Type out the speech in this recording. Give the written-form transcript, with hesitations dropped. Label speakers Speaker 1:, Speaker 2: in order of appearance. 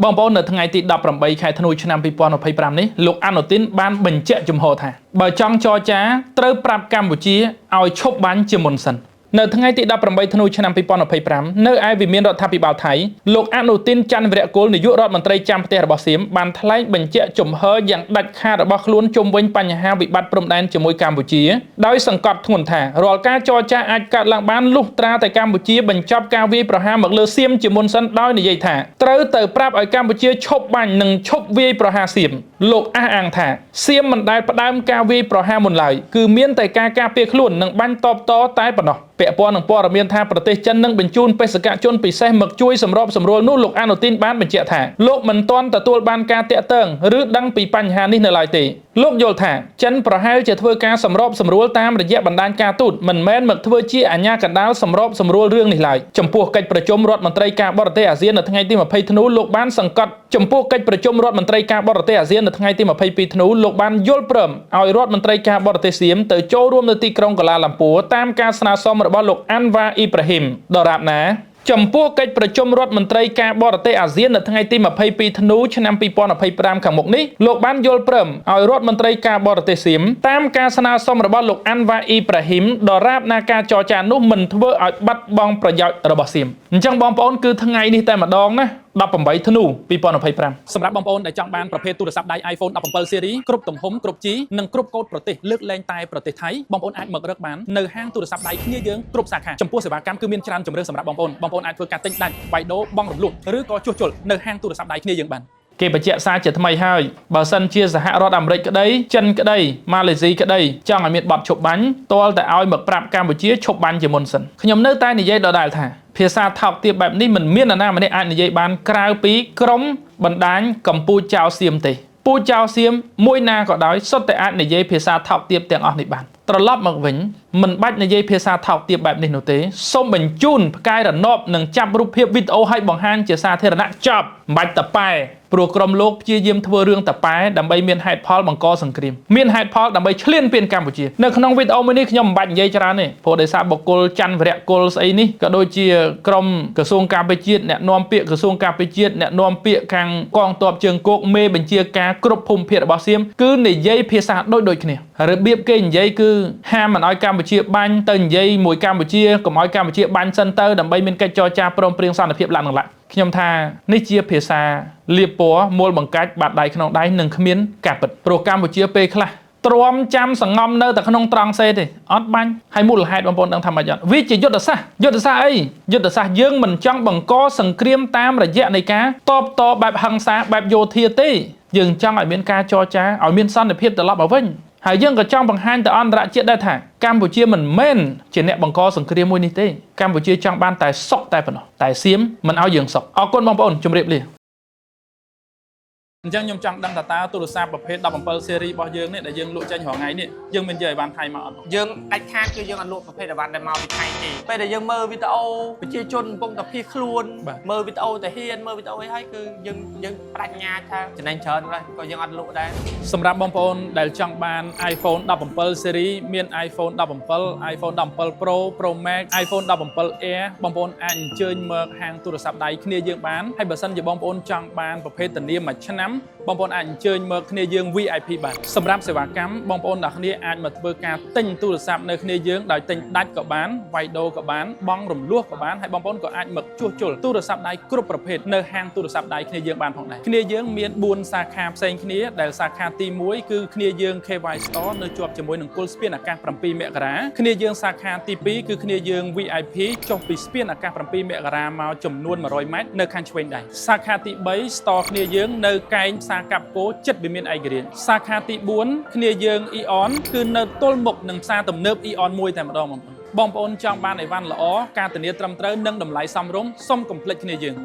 Speaker 1: បងប្អូននៅថ្ងៃទី18ខែធ្នូឆ្នាំ2025នេះលោកអាណូទីនបានបញ្ជាក់ជំហរថាបើចង់ចរចាត្រូវប្រាប់កម្ពុជាឲ្យឈប់បាញ់ជាមុនសិននៅថ្ងៃទី18ធ្នូឆ្នាំ2025នៅឯវិមានរដ្ឋាភិបាលថៃលោកអាណូទីនច័ន្ទវរៈគុលនាយករដ្ឋមន្ត្រីចាំផ្ទះរបស់សៀមបានថ្លែងបញ្ជាក់ជំហរយ៉ាងដាច់ខាតរបស់ខ្លួនជុំវិញបញ្ហាវិបត្តិព្រំដែនជាមួយកម្ពុជាដោយសង្កត់ធ្ងន់ថារាល់ការចរចាអាចកើតឡើងបានលុះត្រាតែកម្ពុជាបញ្ចប់ការវាយប្រហារមកលើសៀមជាមុនសិនដោយនិយាយថាត្រូវទៅប្រាប់ឲ្យកម្ពុជាឈប់បាញ់និងឈប់វាយប្រហារសៀមលោកអះអាងថាសៀមមិនដែលផ្ដើមការវាយប្រហារមុនឡើយគឺមានតែការការពារខ្លួននិងបាញ់តបតតែប៉ុណ្ណោះពាក់ព័ន្ធនឹងព័ត៌មានថាប្រទេសចិននឹងបញ្ជូនបេសកជនពិសេសមកជួយសម្របសម្រួលនោះលោកអាណូទីនបានបញ្ជាក់ថាលោកមិនទាន់ទទួលបានការតាក់ទងឬដឹងពីបញ្ហានេះនៅឡើយទេលោកយល់ថាចិនប្រហែលជាធ្វើការសម្របសម្រួលតាមរយៈបណ្ដាញការទូតមិនមែនមកធ្វើជាអាជ្ញាកណ្ដាលសម្របសម្រួលរឿងនេះឡើយចំពោះកិច្ចប្រជុំរដ្ឋមន្ត្រីការបរទេសអាស៊ាននៅថ្ងៃទី20ធ្នូលោកបានសង្កត់ចំពោះកិច្ចប្រជុំរដ្ឋមន្ត្រីការបរទេសអាស៊ាននៅថ្ងៃទី22ធ្នូលោកបានយល់ព្រមឲ្យរដ្ឋមន្ត្រីការបរទេសសៀមទៅចូលរួមនៅទីក្រុងកាឡាឡាំពួរតាមការស្នើសុំរបស់លោកអាន់វ៉ាអ៊ីប្រាហ៊ីមដរាបណាចំពោះកិច្ចប្រជុំរដ្ឋមន្ត្រីការបរទេសអាស៊ាននៅថ្ងៃទី22ធ្នូឆ្នាំ2025ខាងមុខនេះលោកបានយល់ព្រមឲ្យរដ្ឋមន្ត្រីការបរទេសសៀមតាមការស្នើសុំរបស់លោកអាន់វ៉ាអ៊ីប្រាហ៊ីមដរាបណាការចរចានោះមិនធ្វើឲ្យបាត់បង់ប្រយោជន៍របស់សៀមអញ្ចឹងបងប្អូនគឺថ្ងៃនេះតែម្ដងណា18ធ្នូ2025សម្រាប់បងប្អូនដែលចង់បានប្រភេទទូរស័ព្ទដៃ iPhone 17 series គ្រប់ទំហំគ្រប់ជីនិងគ្រប់កូដប្រទេសលើកលែងតែប្រទេសថៃបងប្អូនអាចមករកបាននៅហាងទូរស័ព្ទដៃគ្នាយើងគ្រប់សាខាចំពោះសេវាកម្មគឺមានច្រើនជម្រើសសម្រាប់បងប្អូនអាចធ្វើការទិញដាច់បៃដូបង់រំលោះឬក៏ជួសជុលនៅហាងទូរស័ព្ទដៃគ្នាយើងបានគេបញ្ជាក់សារជាថ្មីហើយបើសិនជាសហរដ្ឋអាមេរិកក្តីចិនក្តីម៉ាឡេស៊ីក្តីចង់ឲ្យមានបទឈប់បាញ់ទាល់តែឲ្យមកប្រាប់កម្ពុជាឈប់បាញ់ជាមុនសិនខ្ញុំនៅតែនិយាយដដែលថាភាសាថោកទាបបែបនេះមិនមាននរណាម្នាក់អាចនិយាយបានក្រៅពីក្រុមបណ្ដាញកម្ពុជាចៅសៀមទេពូចៅសៀមមួយណាក៏ដោយសុទ្ធតែអាចនិយាយភាសាថោកទាបទាំងអស់នេះបានត្រឡប់មកវិញមិនបាច់និយាយភាសាថោកទាបបែបនេះនោះទេសូមបញ្ជូនផ្កាយរណបនិងចាប់រូបភាពវីដេអូឲ្យបង្ហាញជាសាធារណៈចប់មិនបាច់តប៉ែព្រោះក្រុមលោកព្យាយាមធ្វើរឿងតប៉ែដើម្បីមានហេតុផលបង្កសង្គ្រាមមានហេតុផលដើម្បីឈ្លានពានកម្ពុជានៅក្នុងវីដេអូមួយនេះខ្ញុំមិនបាច់និយាយច្រើនទេព្រោះដោយសារបុគ្គលច័ន្ទវរៈគុលស្អីនេះក៏ដូចជាក្រុមក្រសួងការពារជាតិអ្នកនាំពាក្យក្រសួងការពារជាតិអ្នកនាំពាក្យខាងកងទ័ពជើងគោកមេបញ្ជាការគ្រប់ភូមិភាគរបស់សៀមគឺនិយាយភាសាដូចគ្នារបៀបគេនិយាយគឺហាមមិនឲ្យកម្ពុជាបាញ់ទៅនិយាយមួយកម្ពុជាកុំឲ្យកម្ពុជាបាញ់សិនទៅដើម្បីមានកិច្ចចរចាព្រមព្រៀងសន្តិភាពឡើងឡើងខ្ញុំថានេះជាភាសាលៀបពណ៌មូលបង្កាច់បាត់ដៃក្នុងដៃនឹងគ្មានការពិតព្រោះកម្ពុជាពេលខ្លះទ្រាំចាំសង្ងំនៅតែក្នុងត្រង់សេទេអត់បាញ់ហើយមូលហេតុបងប្អូនដឹងថាម៉េចអត់វាជាយុទ្ធសាស្ត្រអីយុទ្ធសាស្ត្រយើងមិនចង់បង្កសង្គ្រាមតាមរយៈនៃការតបតបែបហិង្សាបែបយោធាទេយើងចង់ឲ្យមានការចរចាឲ្យមានសន្តិភាពត្រឡប់មកវិញហើយយើងក៏ចង់បង្ហាញទៅអន្តរជាតិដែរថាកម្ពុជាមិនមែនជាអ្នកបង្កសង្គ្រាមមួយនេះទេកម្ពុជាចង់បានតែសុខតែប៉ុណ្ណោះតែសៀមមិនឲ្យយើងសុខអរគុណបងប្អូនជម្រាបលាអញ្ចឹងខ្ញុំចង់ដឹងថាតើទូរស័ព្ទប្រភេទ17 series របស់យើងនេះដែលយើងលក់ចេញរាល់ថ្ងៃនេះយើងមានយកអីវ៉ាន់ថៃមកអត់
Speaker 2: យើងដាច់ខាតគឺយើងអត់លក់ប្រភេទអីវ៉ាន់ដែលមកពីថៃទេពេលដែលយើងមើលវីដេអូប្រជាជនកំពុងតែភៀសខ្លួនមើលវីដេអូតែហ៊ានមើលវីដេអូអីហើយគឺយើងបដិញ្ញាថាចំណេញច្រើនដែរក៏យើងអត់លក់ដែរ
Speaker 1: សម្រាប់បងប្អូនដែលចង់បាន iPhone 17 series មាន iPhone 17 iPhone 17 Pro Pro Max iPhone 17 Air បងប្អូនអាចអញ្ជើញមកហាងទូរស័ព្ទដៃគ្នាយើងបានហើយបើសិនជាបងប្អូនចង់បានប្រភេទធានាមួយឆ្នាំបងប្អូនអាចអញ្ជើញមកគ្នាយើង VIP បានសម្រាប់សេវាកម្មបងប្អូនអ្នកគ្នាអាចមកធ្វើការទិញទូរស័ព្ទនៅគ្នាយើងដោយទិញដាច់ក៏បានវាយដូរក៏បានបង់រំលោះក៏បានហើយបងប្អូនក៏អាចមកជួសជុលទូរស័ព្ទដៃគ្រប់ប្រភេទនៅហាងទូរស័ព្ទដៃគ្នាយើងបានផងដែរគ្នាយើងមាន4សាខាផ្សេងគ្នាដែលសាខាទី1គឺគ្នាយើង KY Store នៅជាប់ជាមួយនឹងគុលស្ពានអាកាស7មករាគ្នាយើងសាខាទី2គឺគ្នាយើង VIP ចុះពីស្ពានអាកាស7មករាមកចំនួន100ម៉ែត្រនៅខាងឆ្វេងដៃសាខាទី3 Store គ្នាយើងនៅកែងផ្សារកាប់គោចិត្តវិមានឯករាជ្យសាខាទី4គ្នាយើង Eon គឺនៅទល់មុខនឹងផ្សារទំនើប Eon មួយតែម្ដងបងប្អូនចង់បានអីវ៉ាន់ល្អការធានាត្រឹមត្រូវនិងតម្លៃសមរម្យសុំកុំភ្លេចគ្នាយើង